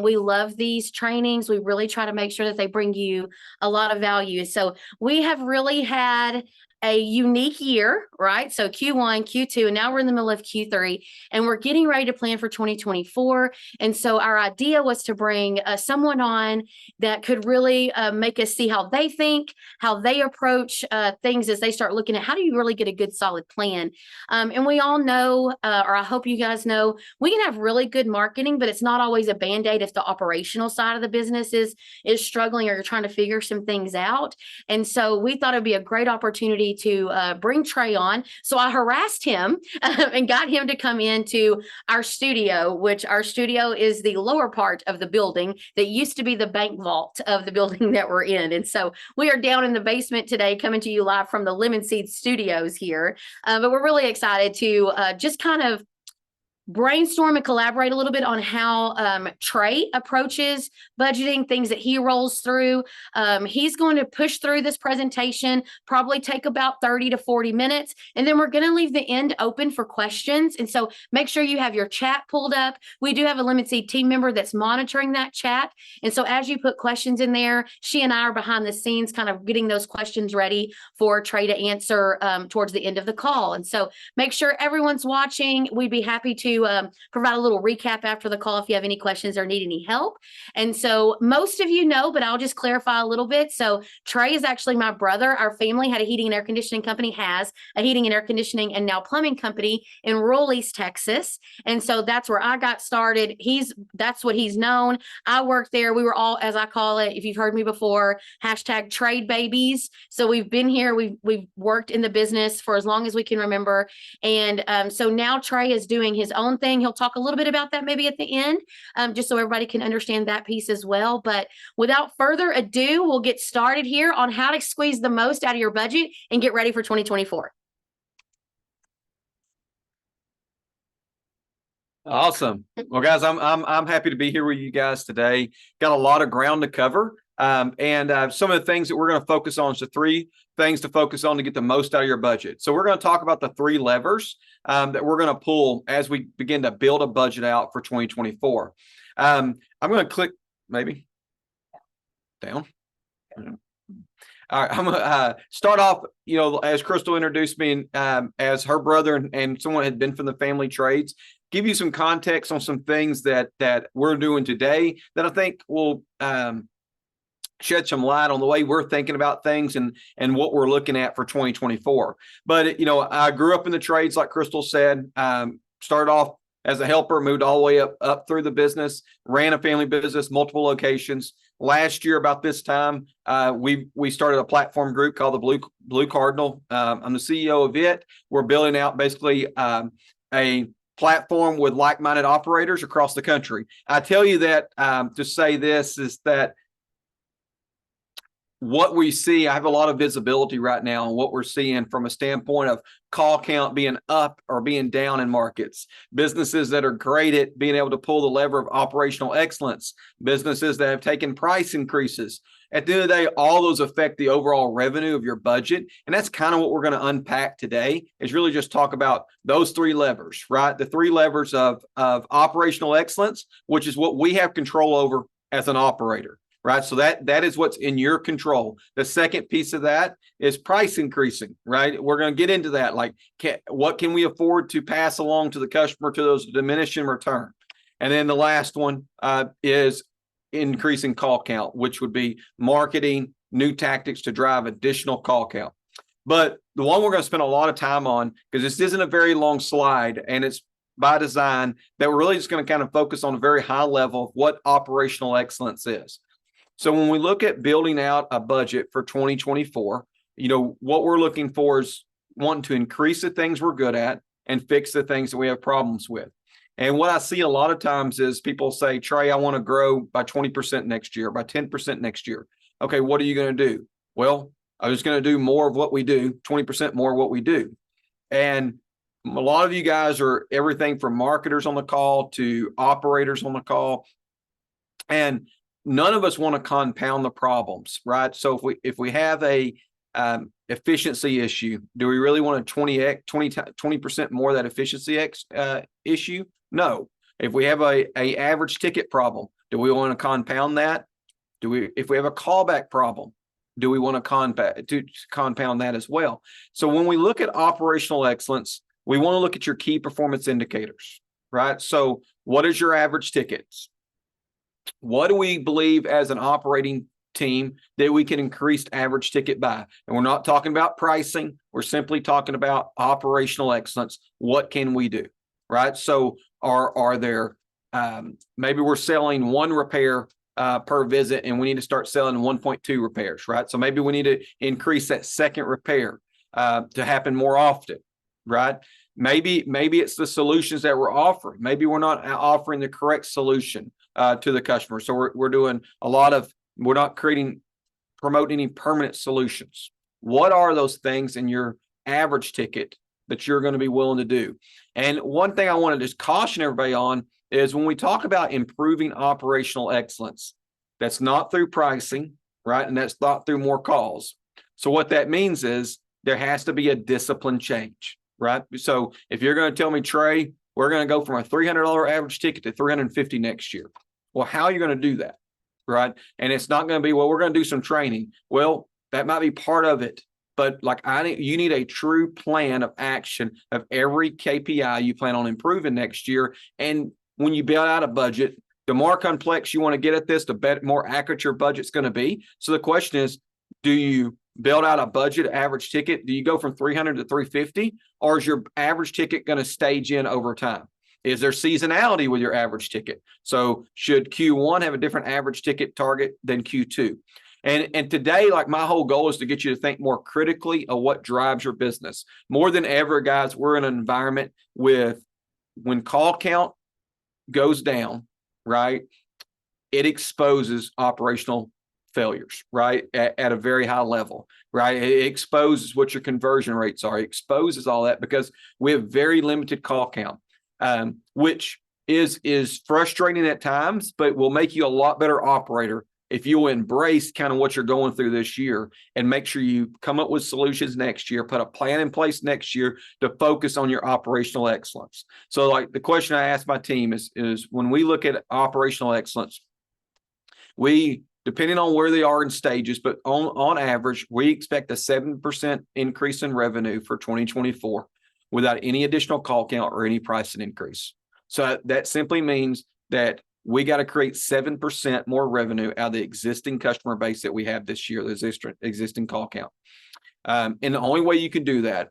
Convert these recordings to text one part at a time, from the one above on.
We love these trainings. We really try to make sure that they bring you a lot of value. So we have really had a unique year, right? So Q1, Q2, and now we're in the middle of Q3, and we're getting ready to plan for 2024. And so our idea was to bring someone on that could really make us see how they think, how they approach things as they start looking at how do you really get a good solid plan. And we all know, or I hope you guys know, we can have really good marketing, but it's not always a Band-Aid if the operational side of the business is struggling or you're trying to figure some things out. And so we thought it'd be a great opportunity to bring Trey on. So I harassed him and got him to come into our studio, which our studio is the lower part of the building that used to be the bank vault of the building that we're in. And so we are down in the basement today, coming to you live from the Lemon Seed Studios here. But we're really excited to just kind of brainstorm and collaborate a little bit on how Trey approaches budgeting, things that he rolls through. He's going to push through this presentation, probably take about 30 to 40 minutes, and then we're going to leave the end open for questions. And so make sure you have your chat pulled up. We do have a Lemon Seed team member that's monitoring that chat. And so as you put questions in there, she and I are behind the scenes kind of getting those questions ready for Trey to answer towards the end of the call. And so make sure everyone's watching. We'd be happy to provide a little recap after the call if you have any questions or need any help. And so most of you know, but I'll just clarify a little bit. So Trey is actually my brother. Our family had a heating and air conditioning company, has a heating and air conditioning and now plumbing company in rural East Texas. And so that's where I got started. That's what he's known. I worked there. We were all, as I call it, if you've heard me before, hashtag trade babies. So we've been here. We've worked in the business for as long as we can remember. And so now Trey is doing his own thing. He'll talk a little bit about that maybe at the end, just so everybody can understand that piece as well. But without further ado, we'll get started here on how to squeeze the most out of your budget and get ready for 2024. Awesome. Well, guys, I'm happy to be here with you guys today. Got a lot of ground to cover. And some of the things that we're going to focus on, so 3 things to focus on to get the most out of your budget. So we're going to talk about the 3 levers that we're going to pull as we begin to build a budget out for 2024. I'm going to click maybe down. All right, I'm going to start off, as Crystal introduced me as her brother and someone had been from the family trades, give you some context on some things that we're doing today that I think will shed some light on the way we're thinking about things and what we're looking at for 2024. But, I grew up in the trades, like Crystal said, started off as a helper, moved all the way up through the business, ran a family business, multiple locations. Last year, about this time, we started a platform group called the Blue Cardinal. I'm the CEO of it. We're building out basically a platform with like-minded operators across the country. I tell you that to say this is that what we see, I have a lot of visibility right now on what we're seeing from a standpoint of call count being up or being down in markets, businesses that are great at being able to pull the lever of operational excellence, businesses that have taken price increases. At the end of the day, all those affect the overall revenue of your budget. And that's kind of what we're going to unpack today, is really just talk about those 3 levers, right? The 3 levers of operational excellence, which is what we have control over as an operator. Right. So that is what's in your control. The second piece of that is price increasing. Right. We're going to get into that. Like, what can we afford to pass along to the customer to those diminish in return? And then the last one is increasing call count, which would be marketing, new tactics to drive additional call count. But the one we're going to spend a lot of time on, because this isn't a very long slide and it's by design, that we're really just going to kind of focus on a very high level of what operational excellence is. So when we look at building out a budget for 2024, what we're looking for is wanting to increase the things we're good at and fix the things that we have problems with. And what I see a lot of times is people say, Trey, I want to grow by 20% next year, by 10% next year. Okay, what are you going to do? Well, I'm just going to do more of what we do, 20% more of what we do. And a lot of you guys are everything from marketers on the call to operators on the call. And none of us want to compound the problems, right? So if we have a efficiency issue, do we really want a 20% more of that efficiency issue? No. If we have a average ticket problem, Do we want to compound that? If we have a callback problem, do we want to compound that as well? So when we look at operational excellence, we want to look at your key performance indicators, right? So what is your average tickets? What do we believe as an operating team that we can increase average ticket by? And we're not talking about pricing. We're simply talking about operational excellence. What can we do, right? So are there, maybe we're selling one repair per visit, and we need to start selling 1.2 repairs, right? So maybe we need to increase that second repair to happen more often, right? Maybe it's the solutions that we're offering. Maybe we're not offering the correct solution to the customer. So we're doing we're not promoting any permanent solutions. What are those things in your average ticket that you're going to be willing to do? And one thing I want to just caution everybody on is when we talk about improving operational excellence, that's not through pricing, right? And that's not through more calls. So what that means is there has to be a discipline change, right? So if you're going to tell me, Trey, we're going to go from a $300 average ticket to $350 next year. Well, how are you going to do that, right? And it's not going to be, well, we're going to do some training. Well, that might be part of it. But you need a true plan of action of every KPI you plan on improving next year. And when you build out a budget, the more complex you want to get at this, the more accurate your budget's going to be. So the question is, do you build out a budget average ticket? Do you go from 300 to 350, or is your average ticket going to stage in over time? Is there seasonality with your average ticket? So should Q1 have a different average ticket target than Q2? And today, like, my whole goal is to get you to think more critically of what drives your business. More than ever, guys, we're in an environment when call count goes down, right, it exposes operational failures, right, at a very high level, right? It exposes what your conversion rates are. It exposes all that because we have very limited call count, which is frustrating at times, but will make you a lot better operator if you embrace kind of what you're going through this year and make sure you come up with solutions next year, put a plan in place next year to focus on your operational excellence. So, like, the question I ask my team is when we look at operational excellence, depending on where they are in stages, but on average, we expect a 7% increase in revenue for 2024 without any additional call count or any pricing increase. So that simply means that we got to create 7% more revenue out of the existing customer base that we have this year, the existing call count. And the only way you can do that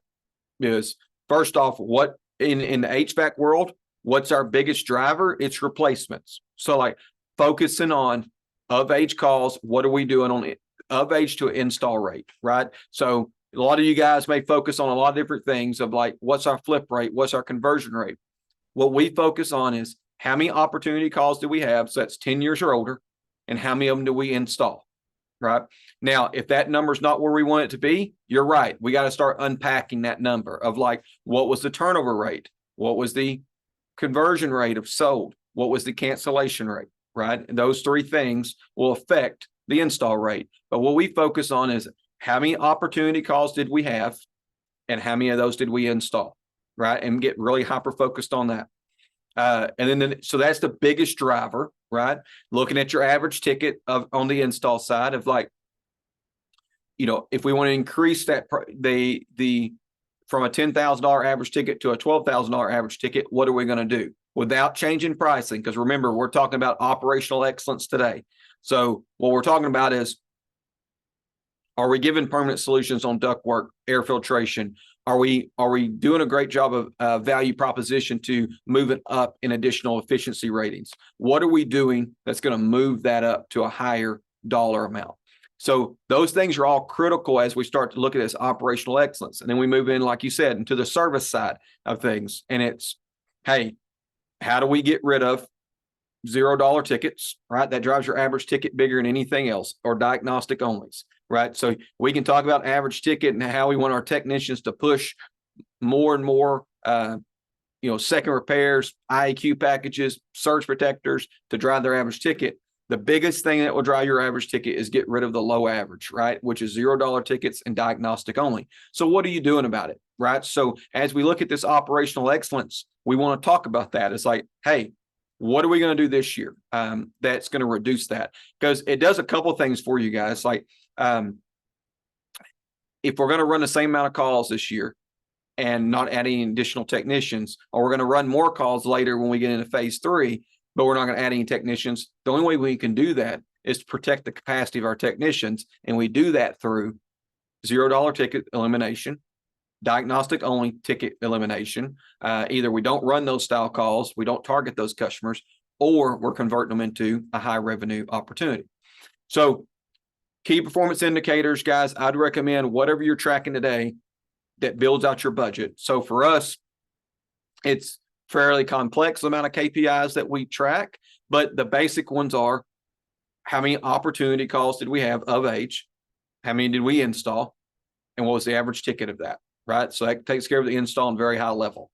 is, first off, what in the HVAC world, what's our biggest driver? It's replacements. So, like, focusing on of age calls, what are we doing on it? Of age to install rate, right? So a lot of you guys may focus on a lot of different things of, like, what's our flip rate? What's our conversion rate? What we focus on is how many opportunity calls do we have? So that's 10 years or older. And how many of them do we install, right? Now, if that number is not where we want it to be, you're right. We got to start unpacking that number of, like, what was the turnover rate? What was the conversion rate of sold? What was the cancellation rate, right? And those three things will affect the install rate. But what we focus on is how many opportunity calls did we have and how many of those did we install, right? And get really hyper-focused on that. So that's the biggest driver, right? Looking at your average ticket on the install side of, like, if we want to increase that, from a $10,000 average ticket to a $12,000 average ticket, what are we going to do without changing pricing? Because remember, we're talking about operational excellence today. So what we're talking about is, are we giving permanent solutions on ductwork, air filtration? Are we doing a great job of value proposition to move it up in additional efficiency ratings? What are we doing that's going to move that up to a higher dollar amount? So those things are all critical as we start to look at this operational excellence. And then we move in, like you said, into the service side of things. And it's, hey, how do we get rid of $0 tickets, right? That drives your average ticket bigger than anything else, or diagnostic onlys, right? So we can talk about average ticket and how we want our technicians to push more and more, second repairs, IAQ packages, surge protectors to drive their average ticket. The biggest thing that will drive your average ticket is get rid of the low average, right? Which is $0 tickets and diagnostic only. So what are you doing about it, right? So as we look at this operational excellence, we want to talk about that. It's like, hey, what are we going to do this year that's going to reduce that? Because it does a couple of things for you guys. Like if we're going to run the same amount of calls this year and not adding additional technicians, or we're going to run more calls later when we get into phase 3, but we're not going to add any technicians, the only way we can do that is to protect the capacity of our technicians. And we do that through $0 ticket elimination, diagnostic only ticket elimination. Either we don't run those style calls, we don't target those customers, or we're converting them into a high revenue opportunity. So key performance indicators, guys, I'd recommend whatever you're tracking today that builds out your budget. So for us, it's fairly complex amount of KPIs that we track, but the basic ones are how many opportunity calls did we have of age? How many did we install? And what was the average ticket of that, right? So that takes care of the install on very high level.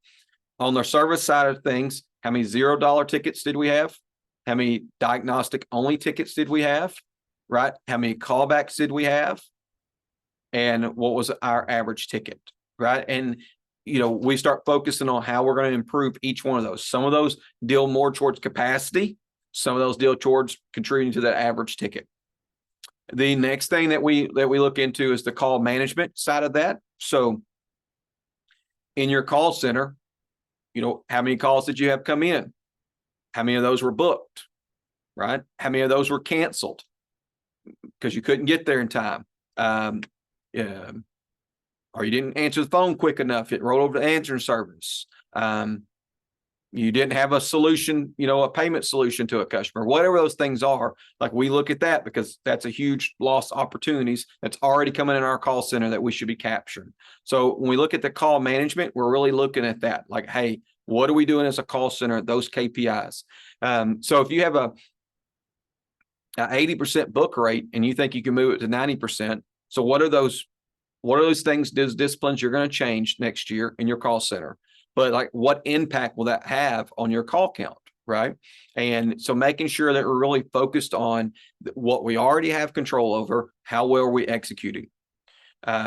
On the service side of things, how many $0 tickets did we have? How many diagnostic only tickets did we have, right? How many callbacks did we have? And what was our average ticket, right? And, we start focusing on how we're going to improve each one of those. Some of those deal more towards capacity. Some of those deal towards contributing to that average ticket. The next thing that we look into is the call management side of that. So in your call center, how many calls did you have come in? How many of those were booked, right? How many of those were canceled because you couldn't get there in time? Or you didn't answer the phone quick enough. It rolled over to answering service. You didn't have a solution, a payment solution to a customer, whatever those things are. Like we look at that because that's a huge lost opportunities that's already coming in our call center that we should be capturing. So when we look at the call management, we're really looking at that. Like, hey, what are we doing as a call center? Those KPIs. So if you have a 80% book rate and you think you can move it to 90%, so what are those things, those disciplines you're going to change next year in your call center? But like, what impact will that have on your call count, right? And so making sure that we're really focused on what we already have control over, how well are we executing?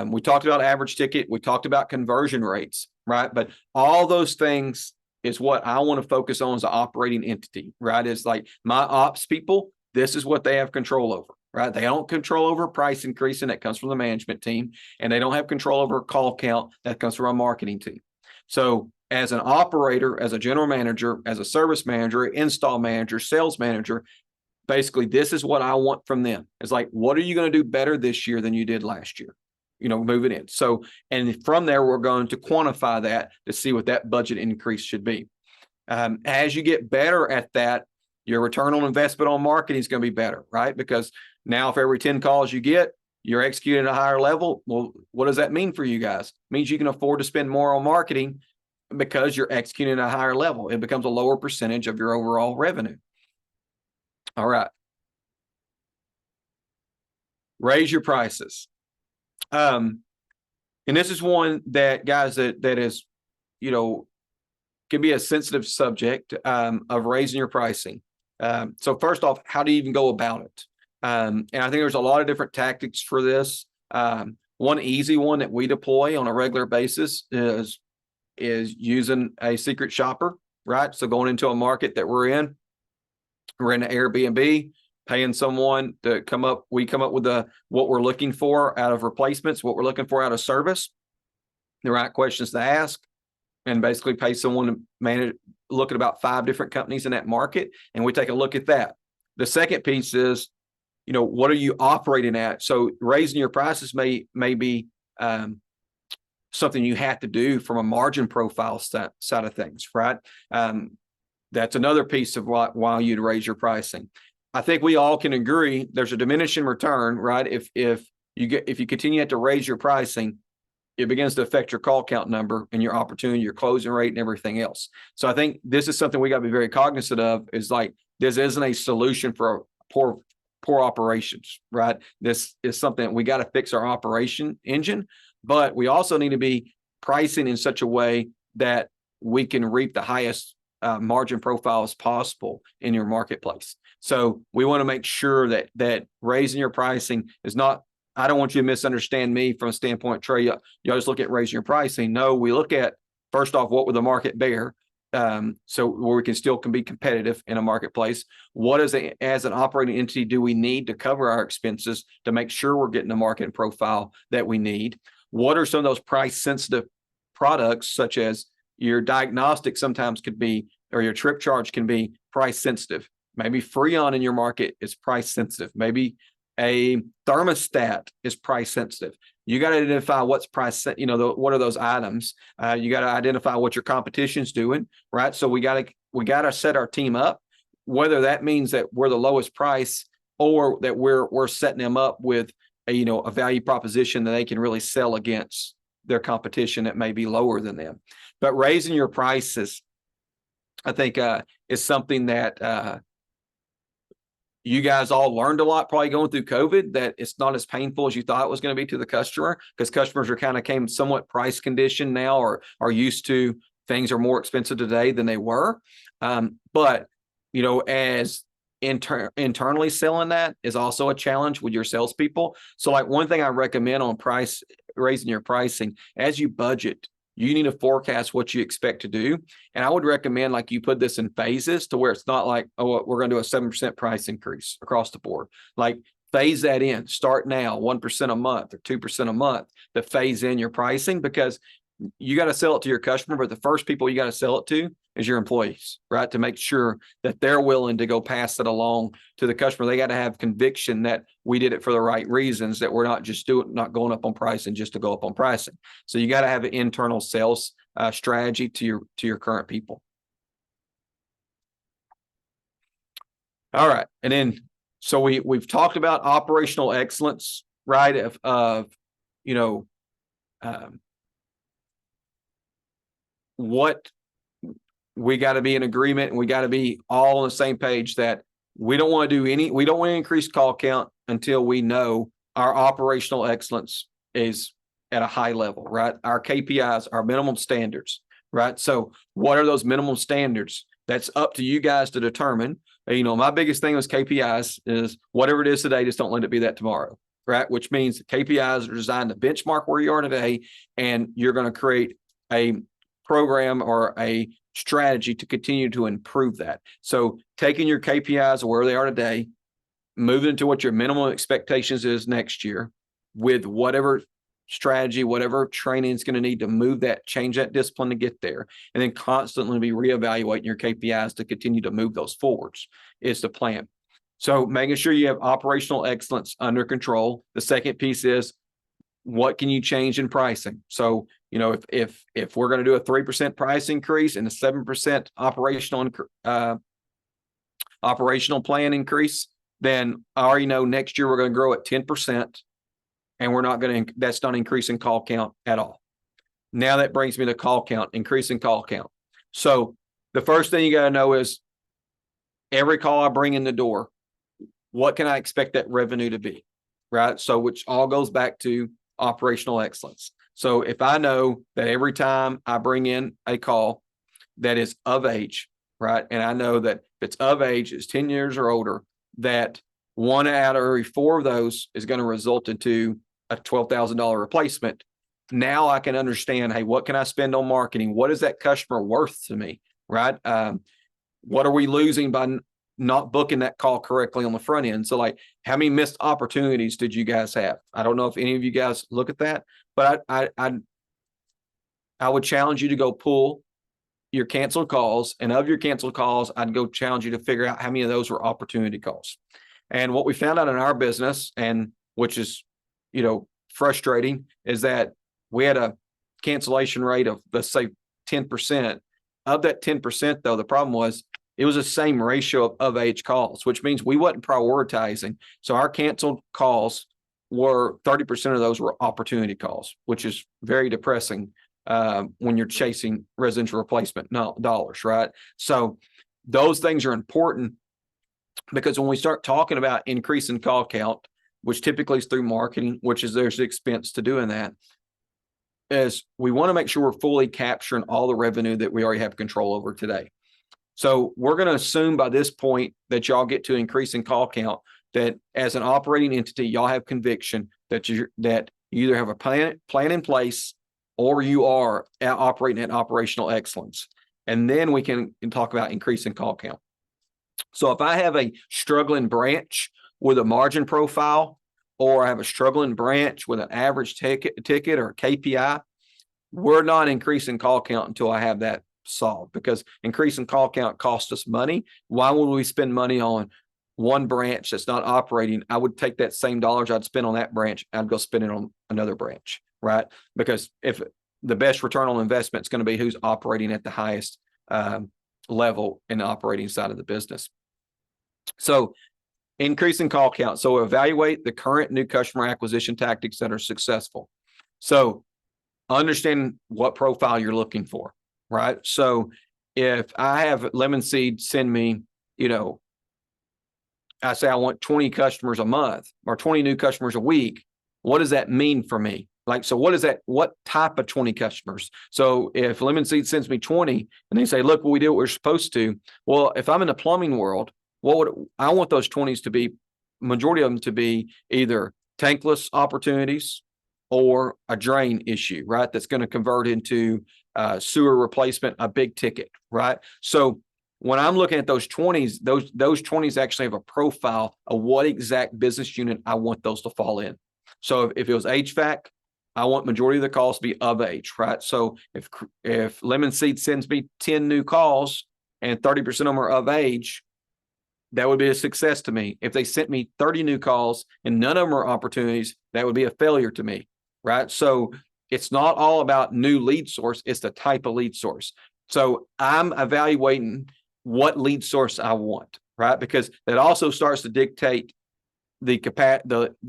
We talked about average ticket. We talked about conversion rates, right? But all those things is what I want to focus on as an operating entity, right? It's like my ops people, this is what they have control over, right? They don't control over price increase, and that comes from the management team, and they don't have control over call count. That comes from our marketing team. So as an operator, as a general manager, as a service manager, install manager, sales manager, basically this is what I want from them. It's like, what are you going to do better this year than you did last year? Moving in. So, and from there, we're going to quantify that to see what that budget increase should be. As you get better at that, your return on investment on marketing is going to be better, right? Because now if every 10 calls you get, you're executing at a higher level. Well, what does that mean for you guys? It means you can afford to spend more on marketing because you're executing at a higher level. It becomes a lower percentage of your overall revenue. All right. Raise your prices. And this is one that, guys, that is, can be a sensitive subject of raising your pricing. So first off, how do you even go about it? And I think there's a lot of different tactics for this. One easy one that we deploy on a regular basis is using a secret shopper, right? So going into a market that we're in an Airbnb, paying someone to come up. We come up with what we're looking for out of replacements, what we're looking for out of service, the right questions to ask, and basically pay someone to manage, look at about 5 different companies in that market, and we take a look at that. The second piece is, what are you operating at? So raising your prices may be something you have to do from a margin profile side of things, right? That's another piece of why you'd raise your pricing. I think we all can agree there's a diminishing return, right? If you continue to raise your pricing, it begins to affect your call count number and your opportunity, your closing rate, and everything else. So I think this is something we got to be very cognizant of. Is like, this isn't a solution for poor operations, right? This is something that we got to fix our operation engine, but we also need to be pricing in such a way that we can reap the highest margin profile as possible in your marketplace. So we want to make sure that raising your pricing is not, I don't want you to misunderstand me from a standpoint, Trey, y'all just look at raising your pricing. No, we look at, first off, what would the market bear? so where we can be competitive in a marketplace. What as an operating entity do we need to cover our expenses to make sure we're getting the market profile that we need? What are some of those price sensitive products, such as your diagnostic sometimes could be, or your trip charge can be price sensitive. Maybe Freon in your market is price sensitive. Maybe a thermostat is price sensitive. You got to identify what's price, what are those items? You got to identify what your competition's doing, right? So we got to set our team up, whether that means that we're the lowest price or that we're setting them up with a value proposition that they can really sell against their competition that may be lower than them. But raising your prices, I think, is something that you guys all learned a lot probably going through COVID, that it's not as painful as you thought it was going to be to the customer, because customers are kind of came somewhat price conditioned now, or are used to things are more expensive today than they were. But as internally selling that is also a challenge with your salespeople. So like one thing I recommend on raising your pricing, as you budget, you need to forecast what you expect to do. And I would recommend like you put this in phases to where it's not like, oh, we're going to do a 7% price increase across the board. Like phase that in, start now, 1% a month or 2% a month to phase in your pricing, because you got to sell it to your customer, but the first people you got to sell it to is your employees, right? To make sure that they're willing to go pass it along to the customer. They got to have conviction that we did it for the right reasons, that we're not just not going up on pricing just to go up on pricing. So you got to have an internal sales strategy to your current people. All right. And then, so we've talked about operational excellence, right? What we got to be in agreement, and we got to be all on the same page that we don't want to increase call count until we know our operational excellence is at a high level, right? Our KPIs, our minimum standards, right? So what are those minimum standards? That's up to you guys to determine. My biggest thing with KPIs is whatever it is today, just don't let it be that tomorrow, right? Which means KPIs are designed to benchmark where you are today, and you're going to create a program or a strategy to continue to improve that. So taking your KPIs where they are today, moving into what your minimum expectations is next year, with whatever strategy, whatever training is going to need to change that discipline to get there, and then constantly be reevaluating your KPIs to continue to move those forwards is the plan. So making sure you have operational excellence under control. The second piece is, what can you change in pricing? So, if we're going to do a 3% price increase and a 7% operational plan increase, then I already know next year we're going to grow at 10%, and that's not increasing call count at all. Now that brings me to call count, increasing call count. So the first thing you got to know is, every call I bring in the door, what can I expect that revenue to be, right? So which all goes back to operational excellence. So if I know that every time I bring in a call that is of age, right, and I know that if it's of age, it's 10 years or older, that 1 out of every 4 of those is going to result into a $12,000 replacement. Now I can understand, hey, what can I spend on marketing? What is that customer worth to me, right? What are we losing by not booking that call correctly on the front end? So like, how many missed opportunities did you guys have? I don't know if any of you guys look at that, but I would challenge you to go pull your canceled calls, and of your canceled calls, I'd go challenge you to figure out how many of those were opportunity calls. And what we found out in our business, and which is, frustrating, is that we had a cancellation rate of, let's say, 10%. Of that 10%, though, the problem was it was the same ratio of age calls, which means we wasn't prioritizing. So our canceled calls were 30% of those were opportunity calls, which is very depressing when you're chasing residential replacement dollars, right? So those things are important, because when we start talking about increasing call count, which typically is through marketing, which is there's the expense to doing that, is we want to make sure we're fully capturing all the revenue that we already have control over today. So we're going to assume by this point that y'all get to increasing call count, that as an operating entity, y'all have conviction that you either have a plan in place, or you are operating at operational excellence. And then we can talk about increasing call count. So if I have a struggling branch with a margin profile, or I have a struggling branch with an average ticket or a KPI, we're not increasing call count until I have that solved, because increasing call count costs us money. Why would we spend money on one branch that's not operating? I would take that same dollars I'd spend on that branch, I'd go spend it on another branch, right? Because if the best return on investment is going to be who's operating at the highest level in the operating side of the business. So increasing call count. So evaluate the current new customer acquisition tactics that are successful. So understand what profile you're looking for, right? So if I have Lemon Seed send me, I say I want 20 customers a month or 20 new customers a week, what does that mean for me? Like, so what is that? What type of 20 customers? So if Lemon Seed sends me 20 and they say, look, we did what we're supposed to. Well, if I'm in the plumbing world, I want those 20s to be, majority of them to be either tankless opportunities or a drain issue, right? That's going to convert into sewer replacement, a big ticket, right? So when I'm looking at those 20s, those 20s actually have a profile of what exact business unit I want those to fall in. So if it was HVAC, I want majority of the calls to be of age, right? So if Lemon Seed sends me 10 new calls and 30% of them are of age, that would be a success to me. If they sent me 30 new calls and none of them are opportunities, that would be a failure to me, right? So it's not all about new lead source, it's the type of lead source. So I'm evaluating what lead source I want, right? Because that also starts to dictate the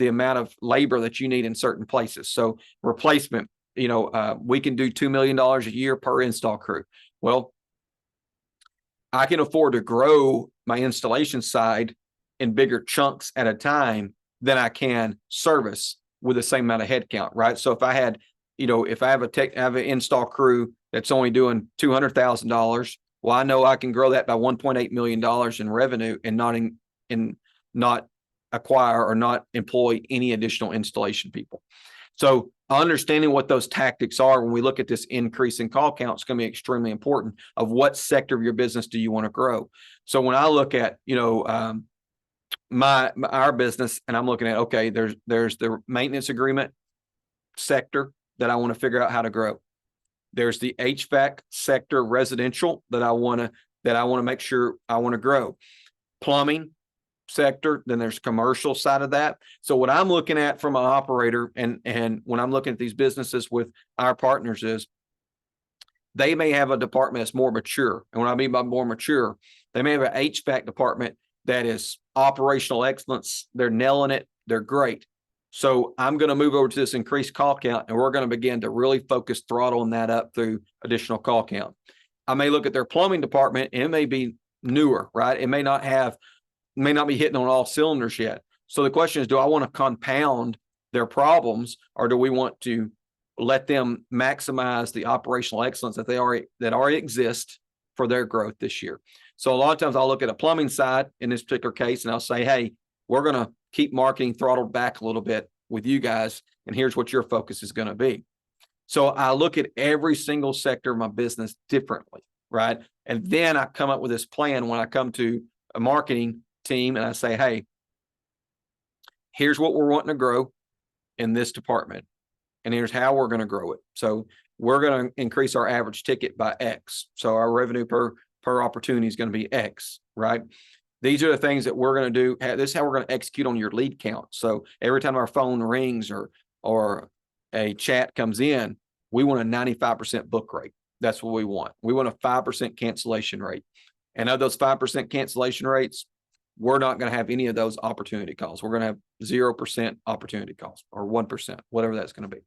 amount of labor that you need in certain places. So replacement, we can do $2 million a year per install crew. Well, I can afford to grow my installation side in bigger chunks at a time than I can service with the same amount of headcount, right? So if I had, if I have an install crew that's only doing $200,000, well, I know I can grow that by $1.8 million in revenue and not acquire or not employ any additional installation people. So understanding what those tactics are when we look at this increase in call count is going to be extremely important of what sector of your business do you want to grow. So when I look at, our business and I'm looking at, okay, there's the maintenance agreement sector that I want to figure out how to grow. There's the HVAC sector residential that I want to make sure I want to grow. Plumbing sector, then there's commercial side of that. So what I'm looking at from an operator and when I'm looking at these businesses with our partners is they may have a department that's more mature. And what I mean by more mature, they may have an HVAC department that is operational excellence. They're nailing it. They're great. So I'm going to move over to this increased call count and we're going to begin to really focus throttling that up through additional call count. I may look at their plumbing department and it may be newer, right? It may not be hitting on all cylinders yet. So the question is, do I want to compound their problems or do we want to let them maximize the operational excellence that already exist for their growth this year? So a lot of times I'll look at a plumbing side in this particular case and I'll say, hey, we're going to keep marketing throttled back a little bit with you guys. And here's what your focus is going to be. So I look at every single sector of my business differently, right? And then I come up with this plan when I come to a marketing team and I say, hey, here's what we're wanting to grow in this department. And here's how we're going to grow it. So we're going to increase our average ticket by X. So our revenue per opportunity is going to be X, right? These are the things that we're going to do. This is how we're going to execute on your lead count. So every time our phone rings or a chat comes in, we want a 95% book rate. That's what we want. We want a 5% cancellation rate. And of those 5% cancellation rates, we're not going to have any of those opportunity calls. We're going to have 0% opportunity calls or 1%, whatever that's going to be.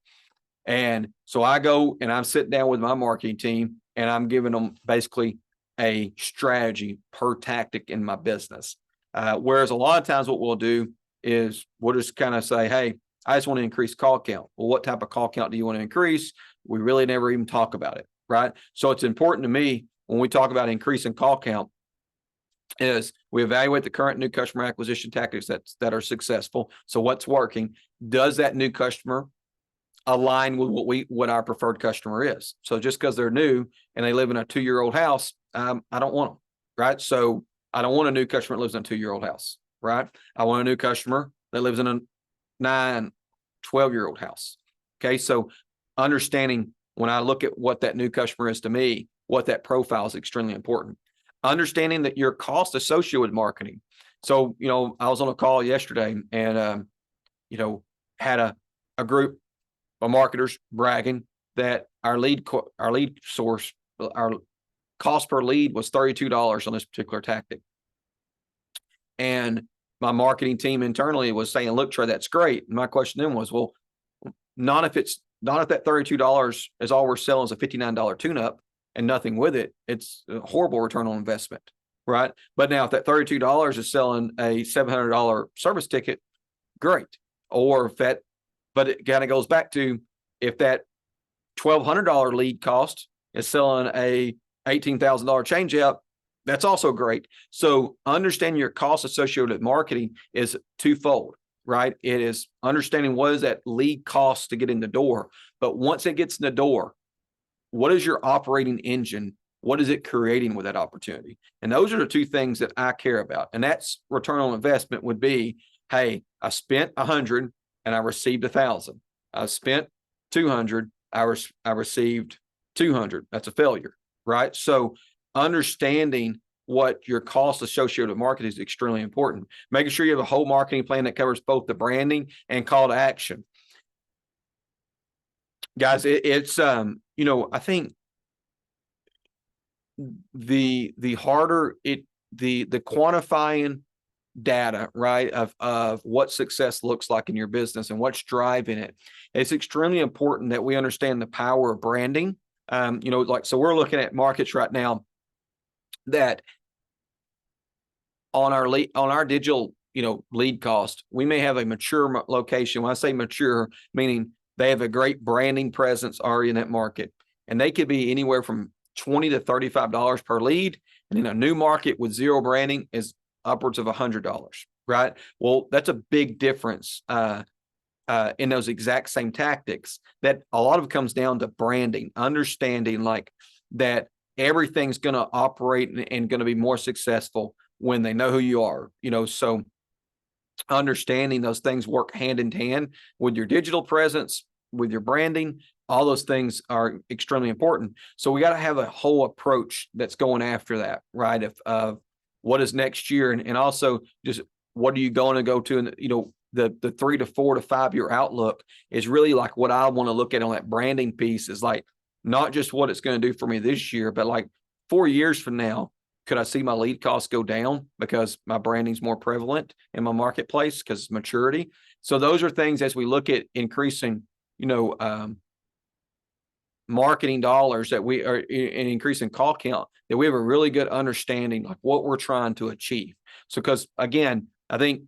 And so I go and I'm sitting down with my marketing team and I'm giving them basically a strategy per tactic in my business. Whereas a lot of times what we'll do is we'll just kind of say, hey, I just want to increase call count. Well, what type of call count do you want to increase? We really never even talk about it, right? So it's important to me when we talk about increasing call count is we evaluate the current new customer acquisition tactics that are successful. So what's working? Does that new customer align with what our preferred customer is. So just because they're new and they live in a 2-year-old house, I don't want them, right? So I don't want a new customer that lives in a 2-year-old house, right? I want a new customer that lives in a 9, 12-year-old house. Okay. So understanding when I look at what that new customer is to me, what that profile is extremely important. Understanding that your cost associated with marketing. So, I was on a call yesterday and, had a group of marketers bragging that our lead source, our cost per lead was $32 on this particular tactic. And my marketing team internally was saying, look, Trey, that's great. And my question then was, well, not if that $32 is all we're selling is a $59 tune-up and nothing with it. It's a horrible return on investment, right? But now if that $32 is selling a $700 service ticket, great. Or but it kind of goes back to if that $1,200 lead cost is selling a $18,000 change out, that's also great. So understanding your cost associated with marketing is twofold, right? It is understanding what is that lead cost to get in the door. But once it gets in the door, what is your operating engine? What is it creating with that opportunity? And those are the two things that I care about. And that's return on investment would be, hey, I spent 100 and I received 1,000. I spent 200, I received 200. That's a failure, right? So understanding what your cost associated with marketing is extremely important. Making sure you have a whole marketing plan that covers both the branding and call to action. Guys, it's I think the harder the quantifying data, right, of what success looks like in your business and what's driving it. It's extremely important that we understand the power of branding. So we're looking at markets right now that on our digital, lead cost, we may have a mature location. When I say mature, meaning they have a great branding presence already in that market, and they could be anywhere from $20 to $35 per lead. And in a new market with zero branding is upwards of $100, right? Well, that's a big difference in those exact same tactics. That a lot of it comes down to branding, understanding like that everything's going to operate and going to be more successful when they know who you are, so understanding those things work hand in hand with your digital presence, with your branding. All those things are extremely important. So we got to have a whole approach that's going after that, right? Of what is next year, and also just what are you going to go to? And the 3 to 4 to 5 year outlook is really like what I want to look at on that branding piece is like not just what it's going to do for me this year, but like 4 years from now, could I see my lead costs go down because my branding's more prevalent in my marketplace because it's maturity? So those are things as we look at increasing, marketing dollars that we are in increasing call count, that we have a really good understanding like what we're trying to achieve. So, because again, I think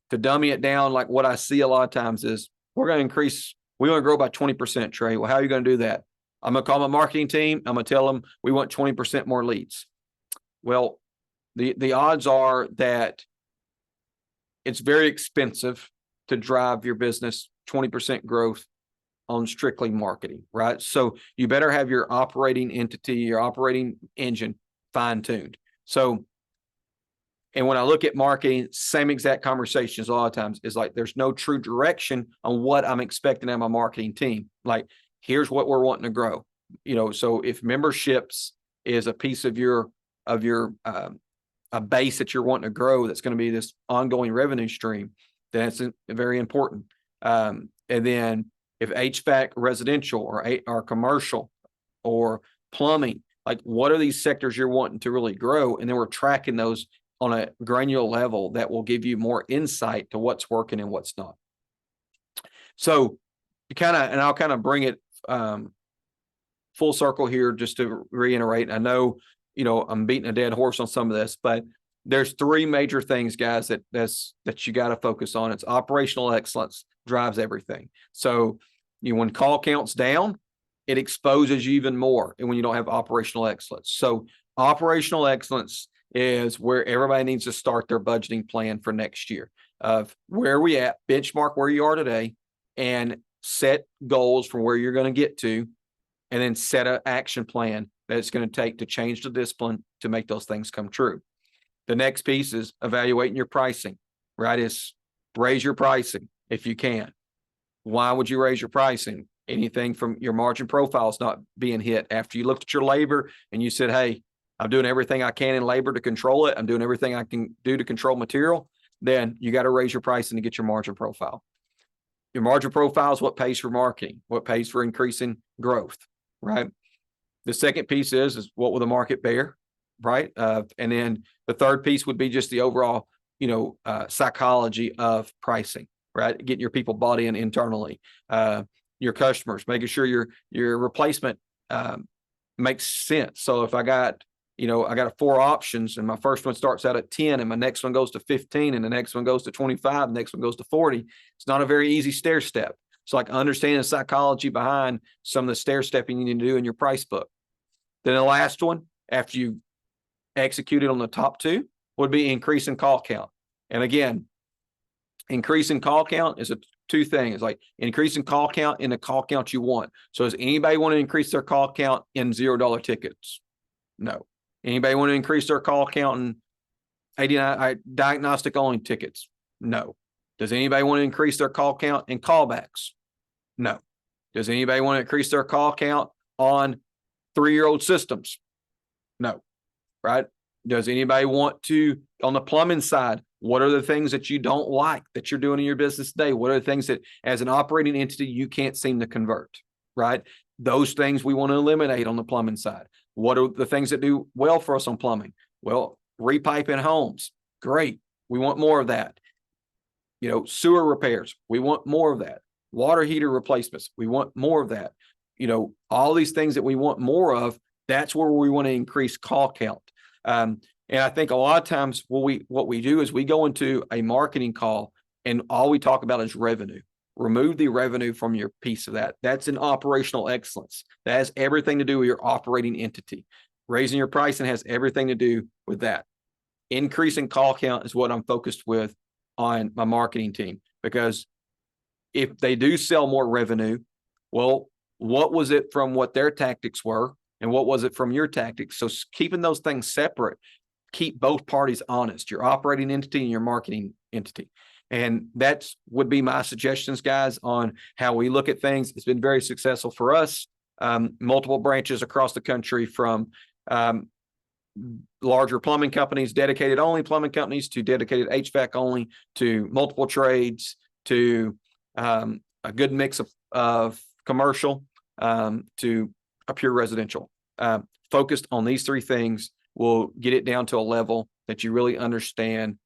to dummy it down, like what I see a lot of times is we want to grow by 20%, Trey. Well, how are you going to do that? I'm going to call my marketing team. I'm going to tell them we want 20% more leads. Well, the odds are that it's very expensive to drive your business 20% growth on strictly marketing, right? So you better have your operating entity, your operating engine fine-tuned. So, and when I look at marketing, same exact conversations a lot of times is like there's no true direction on what I'm expecting out of my marketing team. Like, here's what we're wanting to grow. So if memberships is a piece of your a base that you're wanting to grow, that's going to be this ongoing revenue stream, then it's very important. And then if HVAC residential or commercial or plumbing, like what are these sectors you're wanting to really grow? And then we're tracking those on a granular level that will give you more insight to what's working and what's not. So I'll kind of bring it full circle here just to reiterate. I know, I'm beating a dead horse on some of this, but there's 3 major things, guys, that you got to focus on. It's operational excellence drives everything. So when call count's down, it exposes you even more. And when you don't have operational excellence. So operational excellence is where everybody needs to start their budgeting plan for next year of where we at, benchmark where you are today, and set goals from where you're going to get to, and then set an action plan that it's going to take to change the discipline to make those things come true. The next piece is evaluating your pricing, right? Is raise your pricing if you can. Why would you raise your pricing? Anything from your margin profiles not being hit after you looked at your labor and you said, hey, I'm doing everything I can in labor to control it. I'm doing everything I can do to control material. Then you got to raise your pricing to get your margin profile. Your margin profile is what pays for marketing, what pays for increasing growth, right? The second piece is what will the market bear, right? And then the third piece would be just the overall, psychology of pricing, right? Getting your people bought in internally, your customers, making sure your replacement makes sense. So if I got 4 options and my first one starts out at 10 and my next one goes to 15 and the next one goes to 25, the next one goes to 40, it's not a very easy stair step. It's like understanding the psychology behind some of the stair stepping you need to do in your price book. Then the last one, after you executed on the top 2, would be increasing call count. And again, increasing call count is 2 things, like increasing call count in the call count you want. So does anybody want to increase their call count in $0 tickets? No. Anybody want to increase their call count in 89 diagnostic only tickets? No. Does anybody want to increase their call count in callbacks? No. Does anybody want to increase their call count on 3-year-old systems? No. Right? Does anybody want to, on the plumbing side, what are the things that you don't like that you're doing in your business today? What are the things that as an operating entity, you can't seem to convert, right? Those things we want to eliminate on the plumbing side. What are the things that do well for us on plumbing? Well, repiping homes. Great. We want more of that. Sewer repairs. We want more of that. Water heater replacements. We want more of that. All these things that we want more of, that's where we want to increase call count. And I think a lot of times what we do is we go into a marketing call and all we talk about is revenue. Remove the revenue from your piece of that. That's an operational excellence. That has everything to do with your operating entity. Raising your pricing has everything to do with that. Increasing call count is what I'm focused with on my marketing team, because if they do sell more revenue, well, what was it from what their tactics were and what was it from your tactics? So keeping those things separate, keep both parties honest, your operating entity and your marketing entity. And that would be my suggestions, guys, on how we look at things. It's been very successful for us. Multiple branches across the country, from larger plumbing companies, dedicated only plumbing companies, to dedicated HVAC only, to multiple trades, to a good mix of commercial, to a pure residential. Focused on these 3 things will get it down to a level that you really understand,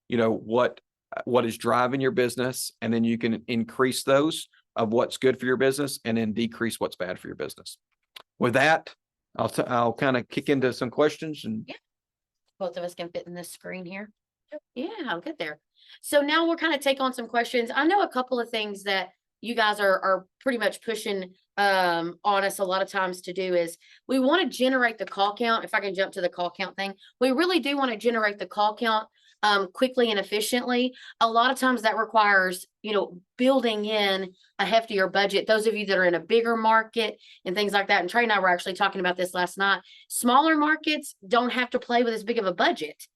what is driving your business, and then you can increase those of what's good for your business and then decrease what's bad for your business. With that, I'll kind of kick into some questions. And both of us can fit in this screen here. Yeah, I'll get there. So now we'll kind of take on some questions. I know a couple of things that you guys are pretty much pushing on us a lot of times to do is we want to generate the call count. If I can jump to the call count thing, we really do want to generate the call count quickly and efficiently. A lot of times that requires, building in a heftier budget. Those of you that are in a bigger market and things like that, and Trey and I were actually talking about this last night, smaller markets don't have to play with as big of a budget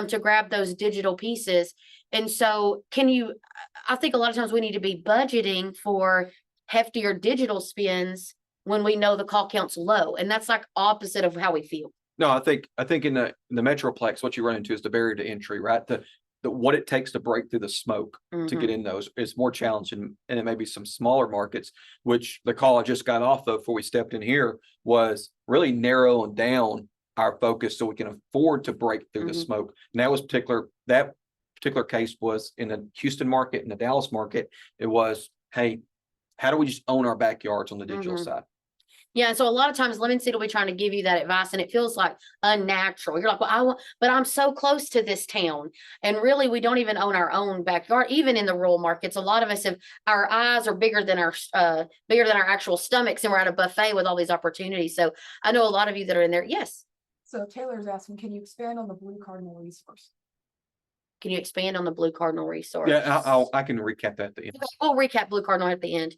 to grab those digital pieces. And so I think a lot of times we need to be budgeting for heftier digital spends when we know the call count's low. And that's like opposite of how we feel. No, I think in the Metroplex, what you run into is the barrier to entry, right? The what it takes to break through the smoke to get in those is more challenging. And it may be some smaller markets, which the call I just got off of before we stepped in here was really narrowing down our focus so we can afford to break through the smoke. And that particular case was in the Houston market and the Dallas market. It was, hey, how do we just own our backyards on the digital side? Yeah. And so a lot of times Lemon Seed will be trying to give you that advice and it feels like unnatural. You're like, well, but I'm so close to this town. And really, we don't even own our own backyard. Even in the rural markets, a lot of us our eyes are bigger than our actual stomachs. And we're at a buffet with all these opportunities. So I know a lot of you that are in there. Yes. So Taylor's asking, can you expand on the Blue Cardinal resource? Can you expand on the Blue Cardinal resource? Yeah, I can recap that at the end. Okay, we'll recap Blue Cardinal at the end.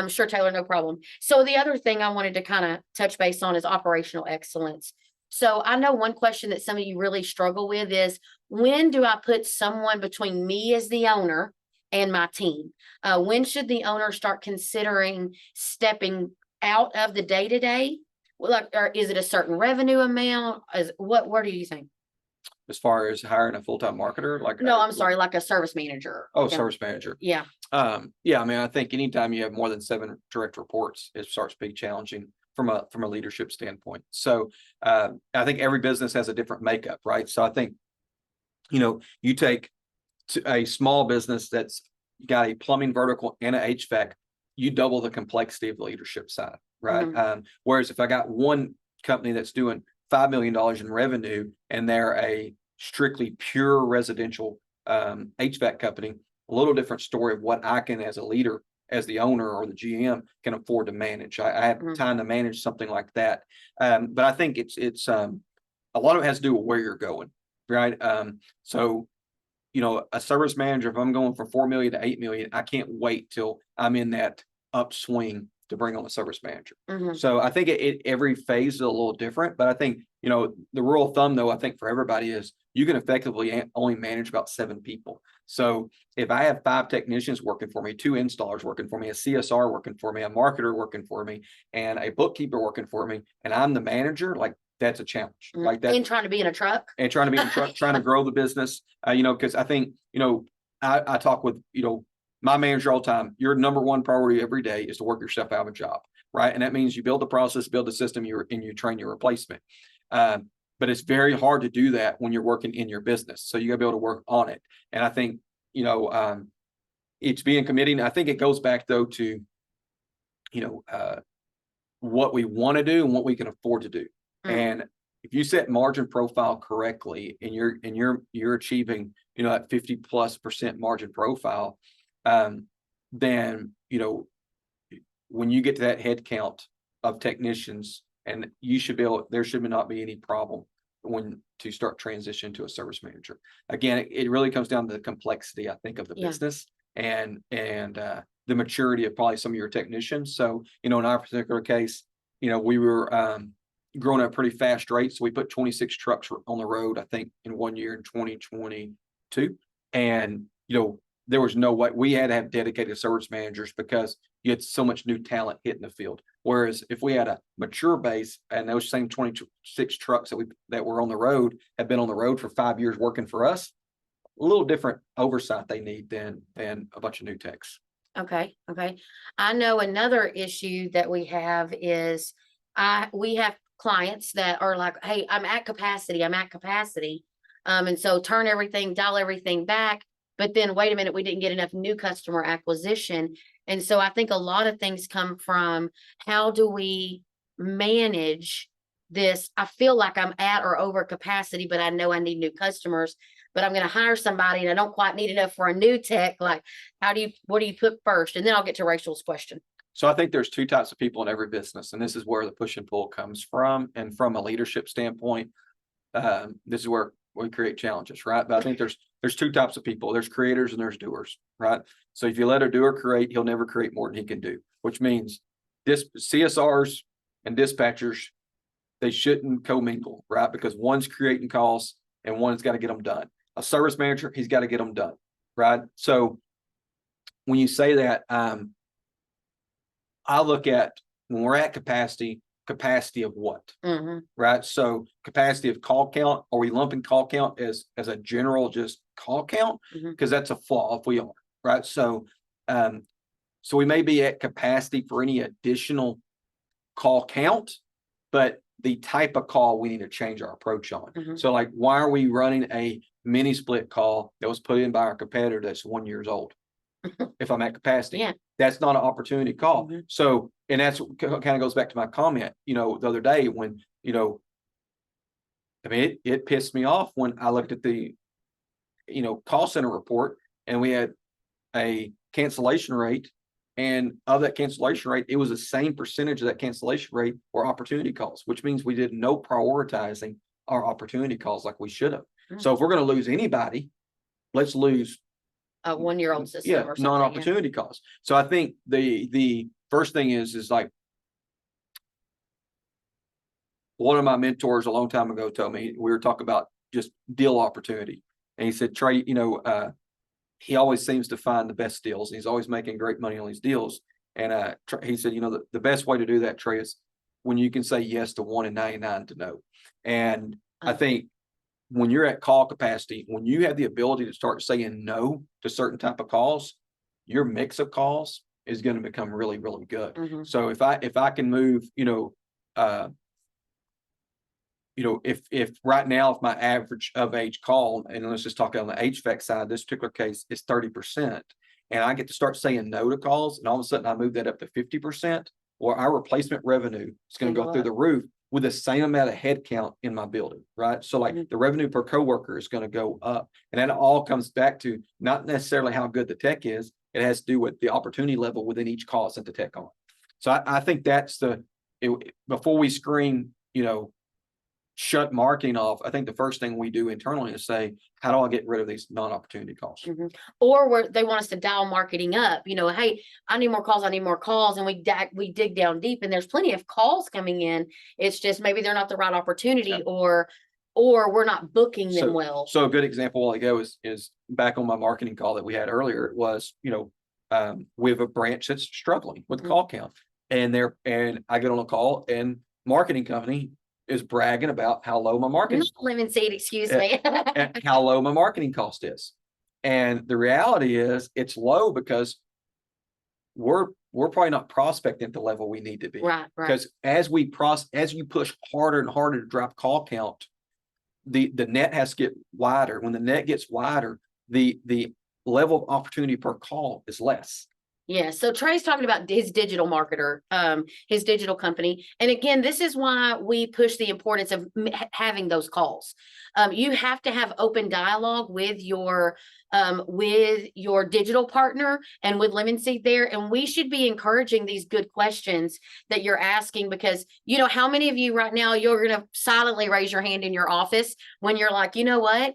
Sure, Taylor, no problem. So the other thing I wanted to kind of touch base on is operational excellence. So I know one question that some of you really struggle with is, when do I put someone between me as the owner and my team? When should the owner start considering stepping out of the day-to-day? Like, or is it a certain revenue amount? What do you think? As far as hiring a full-time marketer, No, I'm sorry, like a service manager. Oh, Yeah. service manager. Yeah. Yeah, I mean, I think anytime you have more than 7 direct reports, it starts to be challenging from a leadership standpoint. So I think every business has a different makeup, right? So I think, you take a small business that's got a plumbing vertical and a HVAC, you double the complexity of the leadership side, right? Whereas if I got one company that's doing $5 million in revenue and they're a strictly pure residential HVAC company, a little different story of what I can, as a leader, as the owner or the GM, can afford to manage. I have time to manage something like that. But I think it's a lot of it has to do with where you're going, right? So, a service manager, if I'm going from 4 million to 8 million, I can't wait till I'm in that upswing to bring on a service manager. So I think every phase is a little different, but I think, the rule of thumb, though, I think for everybody is you can effectively only manage about 7 people. So if I have 5 technicians working for me, 2 installers working for me, a CSR working for me, a marketer working for me, and a bookkeeper working for me, and I'm the manager, like, that's a challenge. Like that. And trying to be in a truck. And trying to be in a truck, trying to grow the business, because I think, I talk with, my manager all the time. Your number one priority every day is to work yourself out of a job, right? And that means you build the process, build the system, and you train your replacement. But it's very hard to do that when you're working in your business. So you got to be able to work on it. And I think, it's being committing. I think it goes back, though, to, what we want to do and what we can afford to do. And if you set margin profile correctly and you're achieving, that 50+% margin profile, then, when you get to that head count of technicians, and there should not be any problem to start transition to a service manager. Again, it really comes down to the complexity, I think, of the business and the maturity of probably some of your technicians. So, in our particular case, we were growing at a pretty fast rate. So we put 26 trucks on the road, I think, in one year in 2022. And, there was no way we had to have dedicated service managers because you had so much new talent hitting the field. Whereas if we had a mature base and those same 26 trucks that were on the road had been on the road for 5 years working for us, a little different oversight they need than a bunch of new techs. Okay. I know another issue that we have is we have clients that are like, hey, I'm at capacity. And so dial everything back. But then wait a minute, we didn't get enough new customer acquisition. And so I think a lot of things come from, how do we manage this? I feel like I'm at or over capacity, but I know I need new customers, but I'm going to hire somebody and I don't quite need enough for a new tech. Like, what do you put first? And then I'll get to Rachel's question. So I think there's 2 types of people in every business, and this is where the push and pull comes from. And from a leadership standpoint, this is where we create challenges, right? But I think there's 2 types of people. There's creators and there's doers, right? So if you let a doer create, he'll never create more than he can do, which means CSRs and dispatchers, they shouldn't commingle, right? Because one's creating calls and one's got to get them done. A service manager, he's got to get them done, right? So when you say that, I look at, when we're at capacity of what, right? So capacity of call count. Are we lumping call count as a general just call count? Because that's a flaw if we are, right? So, so we may be at capacity for any additional call count, but the type of call we need to change our approach on. So, like, why are we running a mini split call that was put in by our competitor that's 1 year old? If I'm at capacity, that's not an opportunity call. So, and that's kind of goes back to my comment, the other day when, I mean, it pissed me off when I looked at the, call center report, and we had a cancellation rate, and of that cancellation rate, it was the same percentage of that cancellation rate were opportunity calls, which means we did no prioritizing our opportunity calls like we should have. So if we're going to lose anybody, let's lose A 1-year-old system or something. non-opportunity costs. So I think the first thing is like one of my mentors a long time ago told me, we were talking about just deal opportunity. And he said, Trey, he always seems to find the best deals. He's always making great money on these deals. And he said, the best way to do that, Trey, is when you can say yes to 1 in 99 to no. And I think when you're at call capacity, when you have the ability to start saying no to certain type of calls, your mix of calls is going to become really, really good. Mm-hmm. So if I can move, if right now, if my average of age call, and let's just talk on the HVAC side, this particular case is 30%, and I get to start saying no to calls, and all of a sudden I move that up to 50%, or our replacement revenue is going to go through the roof with the same amount of head count in my building, right? So like the revenue per coworker is going to go up, and that all comes back to not necessarily how good the tech is. It has to do with the opportunity level within each call sent the tech on. So I think that's before we screen, shut marketing off. I think the first thing we do internally is say, how do I get rid of these non-opportunity calls? Mm-hmm. Or where they want us to dial marketing up, hey, I need more calls. I need more calls. And we dig down deep, and there's plenty of calls coming in. It's just, maybe they're not the right opportunity, or we're not booking them well. So a good example while ago is back on my marketing call that we had earlier. It was, we have a branch that's struggling with call count, and I get on a call, and marketing company is bragging about how low my marketing lemon seed, excuse me. and how low my marketing cost is. And the reality is it's low because we're probably not prospecting at the level we need to be. Right. Because as you push harder and harder to drop call count, the net has to get wider. When the net gets wider, the level of opportunity per call is less. Yeah. So Trey's talking about his digital marketer, his digital company. And again, this is why we push the importance of having those calls. You have to have open dialogue with your digital partner and with Lemon Seed there. And we should be encouraging these good questions that you're asking, because how many of you right now, you're going to silently raise your hand in your office when you're like, you know what?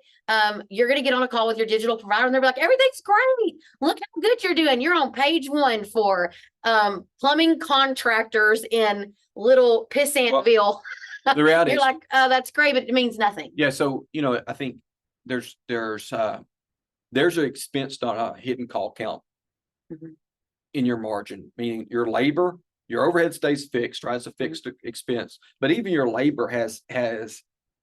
You're going to get on a call with your digital provider, and they're like, everything's great. Look how good you're doing. You're on page 1 for plumbing contractors in Little Pissantville. The reality you're is, like, oh, that's great, but it means nothing. Yeah. So, I think there's an expense on a hidden call count in your margin, meaning your labor, your overhead stays fixed, right? It's a fixed expense, but even your labor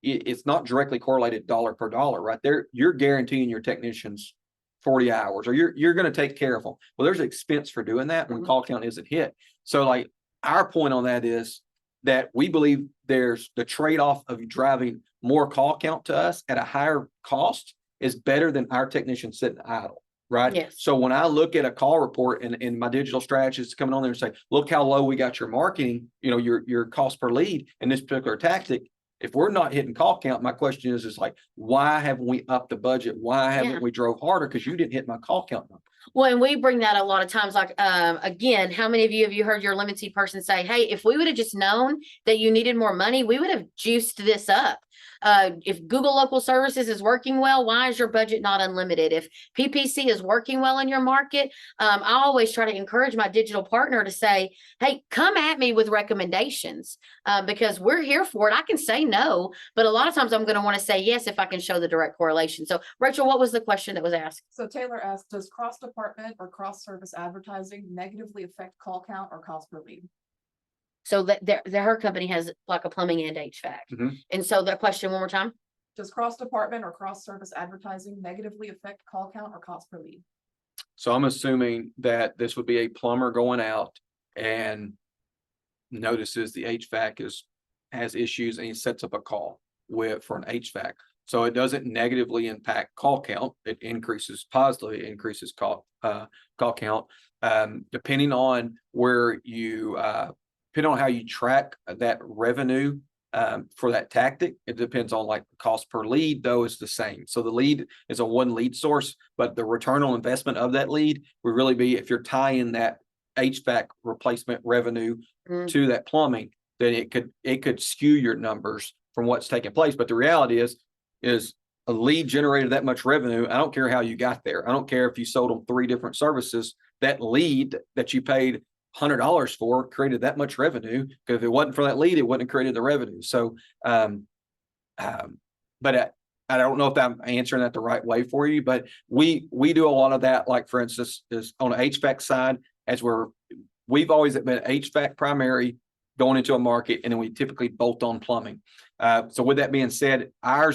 it's not directly correlated dollar per dollar, right there. You're guaranteeing your technicians 40 hours, or you're going to take care of them. Well, there's an expense for doing that when call count isn't hit. So like our point on that is that we believe there's the trade-off of driving more call count to us at a higher cost is better than our technicians sitting idle, right? Yes. So when I look at a call report and my digital strategist coming on there and say, look how low we got your marketing, your cost per lead in this particular tactic. If we're not hitting call count, my question is like, why haven't we upped the budget? Why haven't we drove harder? Because you didn't hit my call count number. Well, and we bring that a lot of times, like, again, how many of you have you heard your Lemon Seed person say, hey, if we would have just known that you needed more money, we would have juiced this up. If Google Local Services is working well, why is your budget not unlimited? If PPC is working well in your market, I always try to encourage my digital partner to say, hey, come at me with recommendations, because we're here for it. I can say no, but a lot of times I'm going to want to say yes if I can show the direct correlation. So Rachel, what was the question that was asked? So Taylor asked, does cross-department or cross-service advertising negatively affect call count or cost per lead? So that her company has like a plumbing and HVAC. And so the question one more time. Does cross-department or cross-service advertising negatively affect call count or cost per lead? So I'm assuming that this would be a plumber going out and notices the HVAC has issues, and he sets up a call for an HVAC. So it doesn't negatively impact call count. It positively increases call count. Depending on where you depending on how you track that revenue for that tactic, it depends on like the cost per lead, though, is the same. So the lead is a one lead source, but the return on investment of that lead would really be if you're tying that HVAC replacement revenue to that plumbing, then it could skew your numbers from what's taking place. But the reality is a lead generated that much revenue. I don't care how you got there. I don't care if you sold them 3 different services. That lead that you paid $100 for created that much revenue, because if it wasn't for that lead, it wouldn't have created the revenue. So, but I don't know if I'm answering that the right way for you, but we do a lot of that. Like, for instance, is on the HVAC side, as we've always been HVAC primary going into a market, and then we typically bolt on plumbing. So with that being said, our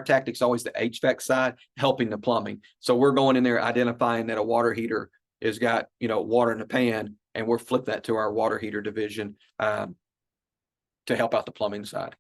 tactics always the HVAC side, helping the plumbing. So we're going in there identifying that a water heater has got, water in the pan, and we're flip that to our water heater division to help out the plumbing side.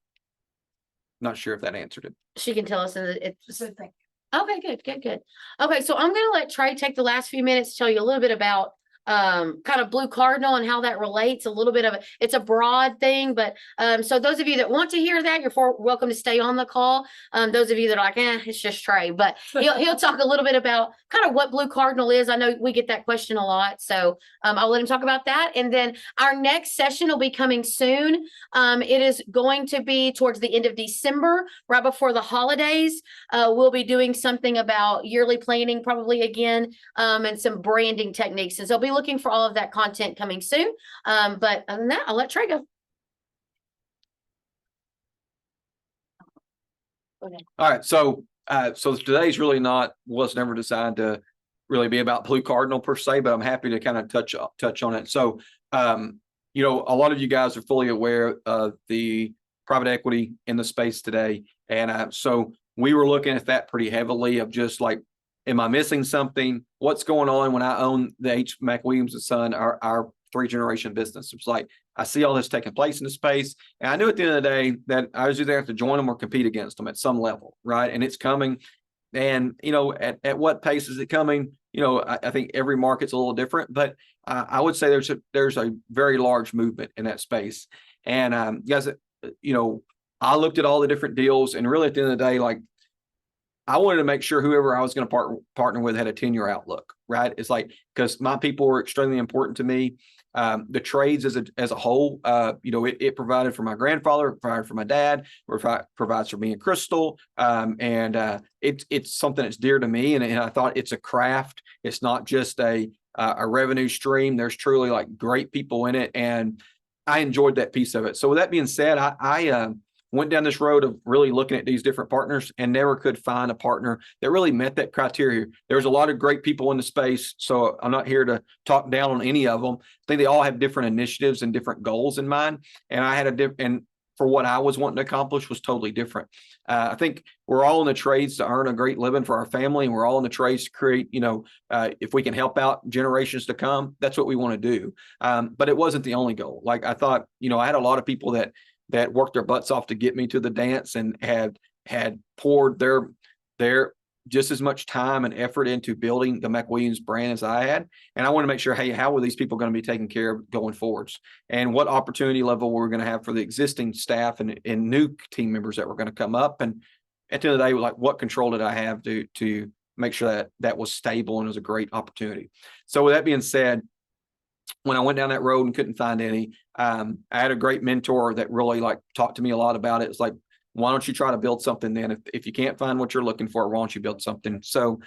Not sure if that answered it. She can tell us it's So thank okay, good. Okay, so I'm gonna let Trey take the last few minutes to tell you a little bit about kind of Blue Cardinal and how that relates. A little bit of it's a broad thing, but so those of you that want to hear that, you're welcome to stay on the call. Those of you that are like, it's just Trey, but he'll talk a little bit about kind of what Blue Cardinal is. I know we get that question a lot, so I'll let him talk about that. And then our next session will be coming soon. It is going to be towards the end of December, right before the holidays. We'll be doing something about yearly planning, probably again, and some branding techniques. And so be looking for all of that content coming soon. But other than that, I'll let Trey go. All right. So today's really was never designed to really be about Blue Cardinal per se, but I'm happy to kind of touch on it. So, a lot of you guys are fully aware of the private equity in the space today. And so we were looking at that pretty heavily of just like, am I missing something? What's going on when I own the McWilliams and Son, our 3-generation business? It's like, I see all this taking place in the space. And I knew at the end of the day that I was either have to join them or compete against them at some level, right? And it's coming. And, at what pace is it coming? I think every market's a little different, but I would say there's a very large movement in that space. And guys, I looked at all the different deals, and really at the end of the day, like, I wanted to make sure whoever I was going to partner with had a 10-year outlook, right? It's like, because my people were extremely important to me. The trades as a whole, it provided for my grandfather, provided for my dad, provides for me and Crystal. It's something that's dear to me. And I thought it's a craft. It's not just a revenue stream. There's truly like great people in it. And I enjoyed that piece of it. So with that being said, I went down this road of really looking at these different partners and never could find a partner that really met that criteria. There's a lot of great people in the space, so I'm not here to talk down on any of them. I think they all have different initiatives and different goals in mind. And I had and for what I was wanting to accomplish was totally different. I think we're all in the trades to earn a great living for our family, and we're all in the trades to create, if we can help out generations to come, that's what we want to do. But it wasn't the only goal. Like, I thought, I had a lot of people that worked their butts off to get me to the dance, and had poured their just as much time and effort into building the McWilliams brand as I had. And I want to make sure, hey, how were these people going to be taken care of going forwards, and what opportunity level we're going to have for the existing staff and new team members that were going to come up. And at the end of the day, like, what control did I have to make sure that was stable and was a great opportunity. So with that being said, when I went down that road and couldn't find any, I had a great mentor that really talked to me a lot about it. It's like, why don't you try to build something then? If you can't find what you're looking for, why don't you build something? So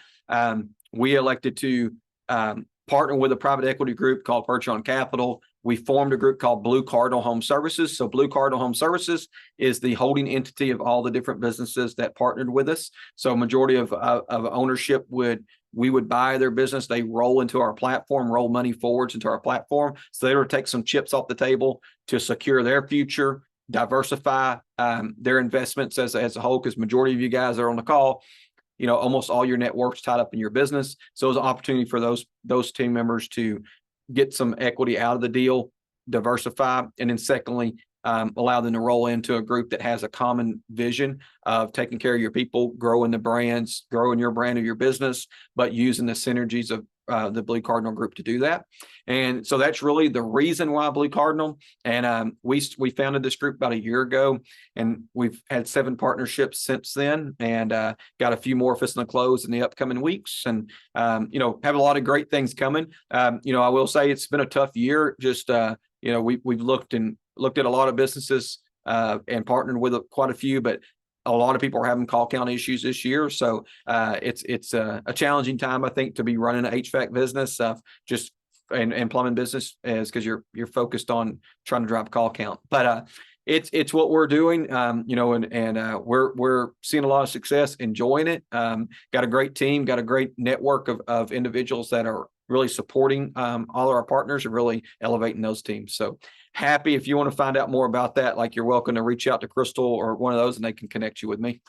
we elected to partner with a private equity group called Perch on Capital. We formed a group called Blue Cardinal Home Services. So Blue Cardinal Home Services is the holding entity of all the different businesses that partnered with us. So majority of ownership we would buy their business. They roll into our platform, roll money forwards into our platform. So they would take some chips off the table to secure their future, diversify their investments as a whole, because majority of you guys that are on the call, almost all your net worth's tied up in your business. So it was an opportunity for those team members to get some equity out of the deal, diversify, and then secondly, allow them to roll into a group that has a common vision of taking care of your people, growing the brands, growing your brand of your business, but using the synergies of the Blue Cardinal group to do that. And so that's really the reason why Blue Cardinal. And we founded this group about a year ago, and we've had 7 partnerships since then, and got a few more fixing to close in the upcoming weeks, and have a lot of great things coming. I will say it's been a tough year. Just we've looked at a lot of businesses and partnered with quite a few, but a lot of people are having call count issues this year. So it's a challenging time, I think, to be running an HVAC business, just and plumbing business, is because you're focused on trying to drive call count. But it's what we're doing, and we're seeing a lot of success, enjoying it. Got a great team, got a great network of individuals that are really supporting all of our partners and really elevating those teams. So happy. If you want to find out more about that, like, you're welcome to reach out to Crystal or one of those, and they can connect you with me.